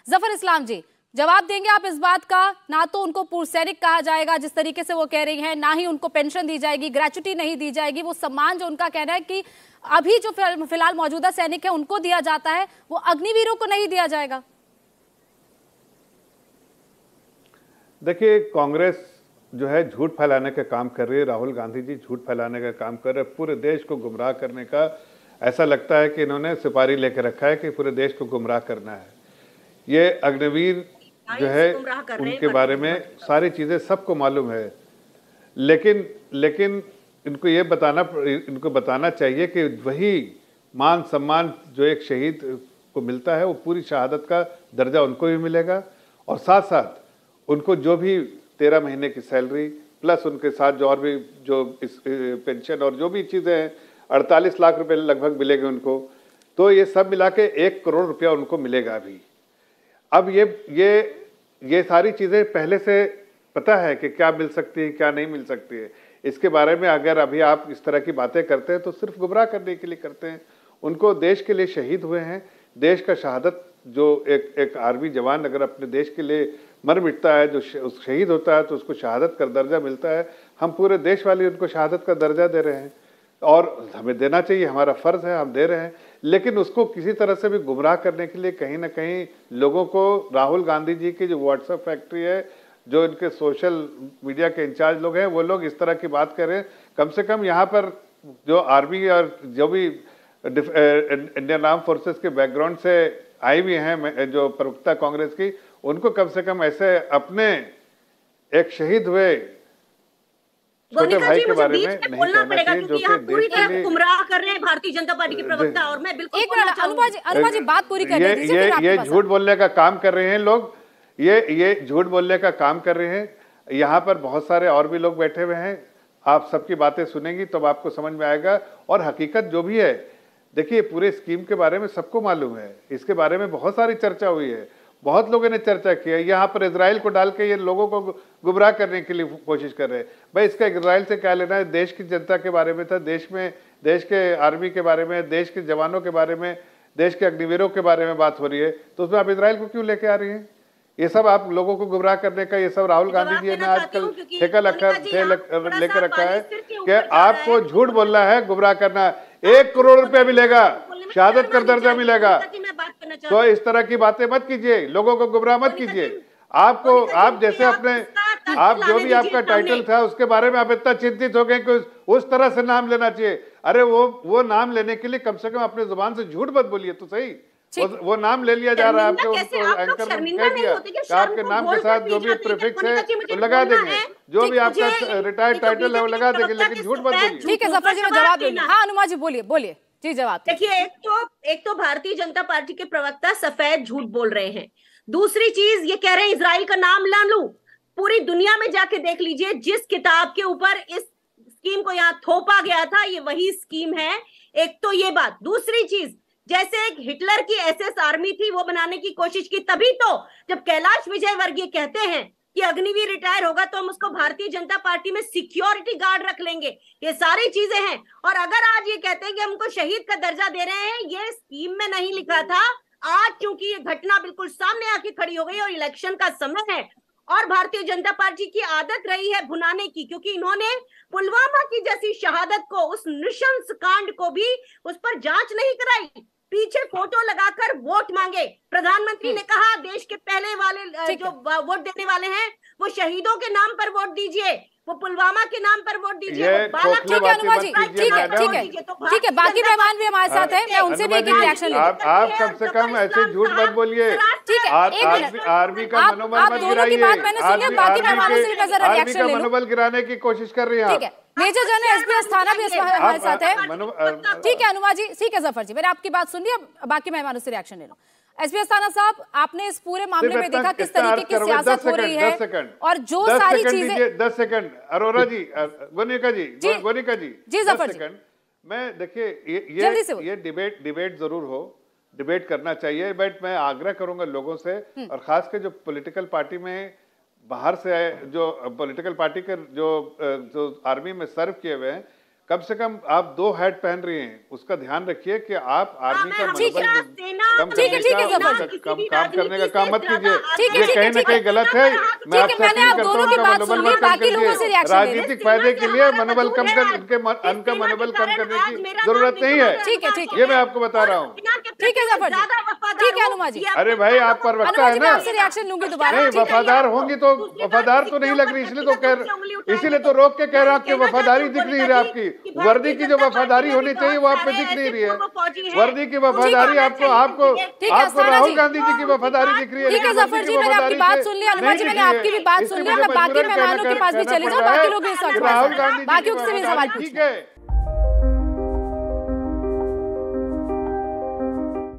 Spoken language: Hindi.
जफर इस्लाम जी, जवाब देंगे आप इस बात का? ना तो उनको पूर्व सैनिक कहा जाएगा जिस तरीके से वो कह रही हैं, ना ही उनको पेंशन दी जाएगी, ग्रेचुटी नहीं दी जाएगी। वो सम्मान जो उनका कहना है कि अभी जो फिलहाल मौजूदा सैनिक है उनको दिया जाता है, वो अग्निवीरों को नहीं दिया जाएगा। देखिए, कांग्रेस जो है झूठ फैलाने का काम कर रही है। राहुल गांधी जी झूठ फैलाने का काम कर रहे हैं, पूरे देश को गुमराह करने का। ऐसा लगता है कि इन्होंने सुपारी लेकर रखा है कि पूरे देश को गुमराह करना है। ये अग्निवीर जो है उनके बारे में सारी चीजें सबको मालूम है, लेकिन इनको बताना चाहिए कि वही मान सम्मान जो एक शहीद को मिलता है वो पूरी शहादत का दर्जा उनको भी मिलेगा, और साथ साथ उनको जो भी 13 महीने की सैलरी प्लस उनके साथ जो और भी जो इस पेंशन और जो भी चीज़ें हैं 48 लाख रुपए लगभग मिलेंगे उनको। तो ये सब मिला के 1 करोड़ रुपया उनको मिलेगा अभी। अब ये सारी चीज़ें पहले से पता है कि क्या मिल सकती है क्या नहीं मिल सकती है। इसके बारे में अगर अभी आप इस तरह की बातें करते हैं तो सिर्फ गुमराह करने के लिए करते हैं। उनको देश के लिए शहीद हुए हैं, देश का शहादत जो एक आर्मी जवान अगर अपने देश के लिए मर मिटता है, जो शहीद होता है तो उसको शहादत का दर्जा मिलता है। हम पूरे देश वाले उनको शहादत का दर्जा दे रहे हैं और हमें देना चाहिए, हमारा फर्ज है, हम दे रहे हैं। लेकिन उसको किसी तरह से भी गुमराह करने के लिए कहीं ना कहीं लोगों को राहुल गांधी जी की जो व्हाट्सएप फैक्ट्री है, जो इनके सोशल मीडिया के इंचार्ज लोग हैं, वो लोग इस तरह की बात कर रहे हैं। कम से कम यहाँ पर जो आर्मी और जो भी इंडियन आर्म फोर्सेस के बैकग्राउंड से आई हुई हैं जो प्रवक्ता कांग्रेस की, उनको कम से कम ऐसे अपने एक शहीद हुए छोटे भाई के बारे में नहीं कहना चाहिए, जो कि पूरी तरह गुमराह कर रहे हैं भारतीय जनता पार्टी के प्रवक्ता। और मैं बिल्कुल अनुपा जी बात पूरी करने दीजिए। ये झूठ बोलने का काम कर रहे हैं लोग, ये झूठ बोलने का काम कर रहे हैं। यहाँ पर बहुत सारे और भी लोग बैठे हुए हैं, आप सबकी बातें सुनेंगी तो आपको समझ में आएगा। और हकीकत जो भी है, देखिए पूरे स्कीम के बारे में सबको मालूम है, इसके बारे में बहुत सारी चर्चा हुई है, बहुत लोगों ने चर्चा की है। यहाँ पर इजराइल को डाल के ये लोगों को गुमराह करने के लिए कोशिश कर रहे हैं। भाई इसका इजराइल से क्या लेना है? देश की जनता के बारे में था, देश के आर्मी के बारे में, देश के जवानों के बारे में, देश के अग्निवीरों के बारे में बात हो रही है, तो उसमें आप इजराइल को क्यों लेके आ रही हैं? ये सब आप लोगों को गुमराह करने का, ये सब राहुल गांधी जी ने आजकल ठेका लेकर रखा है कि आपको झूठ बोलना है, गुमराह करना है। 1 करोड़ रुपया मिलेगा, शहादत का दर्जा मिलेगा। तो इस तरह की बातें मत कीजिए, लोगों को गुमराह मत कीजिए। आप जैसे आप जो भी आपका टाइटल था उसके बारे में आप इतना चिंतित हो गए कि उस तरह से नाम लेना चाहिए। अरे वो नाम लेने के लिए कम से कम अपने जुबान से झूठ मत बोलिए तो सही। वो नाम ले लिया जा रहा है, आपको एंकर ने कह दिया कि आपके नाम के साथ जो भी प्रीफिक्स है वो लगा देंगे, जो भी आपका रिटायर्ड टाइटल है वो लगा देंगे, लेकिन झूठ मत बोलिए। ठीक है जफर जी, मैं जवाब दूंगी। हाँ अनुमा जी बोलिए जी जवाब। देखिए, एक तो भारतीय जनता पार्टी के प्रवक्ता सफेद झूठ बोल रहे हैं। दूसरी चीज ये कह रहे हैं इजराइल का नाम ला लूं। पूरी दुनिया में जाके देख लीजिए, जिस किताब के ऊपर इस स्कीम को यहाँ थोपा गया था ये वही स्कीम है। एक तो ये बात। दूसरी चीज, जैसे एक हिटलर की एसएस आर्मी थी वो बनाने की कोशिश की, तभी तो जब कैलाश विजयवर्गीय कहते हैं कि अग्निवीर रिटायर होगा तो हम उसको भारतीय जनता पार्टी में सिक्योरिटी गार्ड रख लेंगे, ये सारी चीजें हैं। और अगर आज ये कहते हैं कि हमको शहीद का दर्जा दे रहे हैं, ये स्कीम में नहीं लिखा था। आज चूंकि ये घटना बिल्कुल सामने आके खड़ी हो गई और इलेक्शन का समय है और भारतीय जनता पार्टी की आदत रही है भुनाने की, क्योंकि इन्होंने पुलवामा की जैसी शहादत को, उस नृशंस कांड को भी उस पर जांच नहीं कराई, पीछे फोटो लगाकर वोट मांगे। प्रधानमंत्री ने कहा देश के पहले वाले जो वोट देने वाले हैं वो शहीदों के नाम पर वोट दीजिए, वो पुलवामा के नाम पर वोट दीजिए। ठीक है अनुमा जी, ठीक है बाकी मेहमान भी हमारे साथ हैं, मैं उनसे भी एक रिएक्शन लूं। आप कम से कम ऐसे झूठ मत बोलिए। ठीक है, आर्मी का मनोबल मत गिराइए, आर्मी का मनोबल गिराने की कोशिश कर रही है। मेजर जनरल एसपीएस थाना भी हमारे साथ है। ठीक है अनुमा जी, ठीक है जफर जी, मैंने आपकी बात सुन ली, अब बाकी मेहमानों से रिएक्शन ले लो। एसपीएस थाना साहब, आपने इस पूरे मामले में देखा किस तरीके की सियासत हो रही है और जो सारी चीजें। 10 सेकंड अरोरा जी, गोनिका जी जी जफर जी, मैं देखिए ये डिबेट जरूर हो, डिबेट करना चाहिए, बट मैं आग्रह करूंगा लोगों से, और खासकर जो पॉलिटिकल पार्टी में बाहर से आए, जो पॉलिटिकल पार्टी के जो आर्मी में सर्व किए हुए हैं, कम से कम आप 2 हैट पहन रही हैं, उसका ध्यान रखिए कि आप आर्मी का मनोबल कम करने का काम मत कीजिए। ये कहीं ना कहीं गलत है। मैं आपसे अपील करता हूँ उनका मनोबल मत कम कीजिए। राजनीतिक फायदे के लिए मनोबल कम कर, उनका मनोबल कम करने की जरूरत नहीं है। ठीक है, ये मैं आपको बता रहा हूँ। ठीक है जफर जी, ठीक है अनुमा जी। अरे भाई आप प्रवक्ता है ना, रिएक्शन लूंगी दोबारा। नहीं वफादार होंगी तो वफादार तो नहीं लग रही, इसलिए तो रोक के कह रहा हूँ कि वफादारी दिख नहीं रही आपकी। वर्दी की जो वफादारी होनी चाहिए वो आप पे दिख नहीं रही है। वर्दी की वफादारी आपको राहुल गांधी जी की वफादारी दिख रही है। ठीक है जफर जी, मैंने आपकी बात सुन ली। अनुमा जी मैंने आपकी भी बात सुन ली। मैं बाकी मेहमानों के पास भी चली जाऊँ, बाकी लोग भी सवाल, बाकी से भी सवाल पूछें।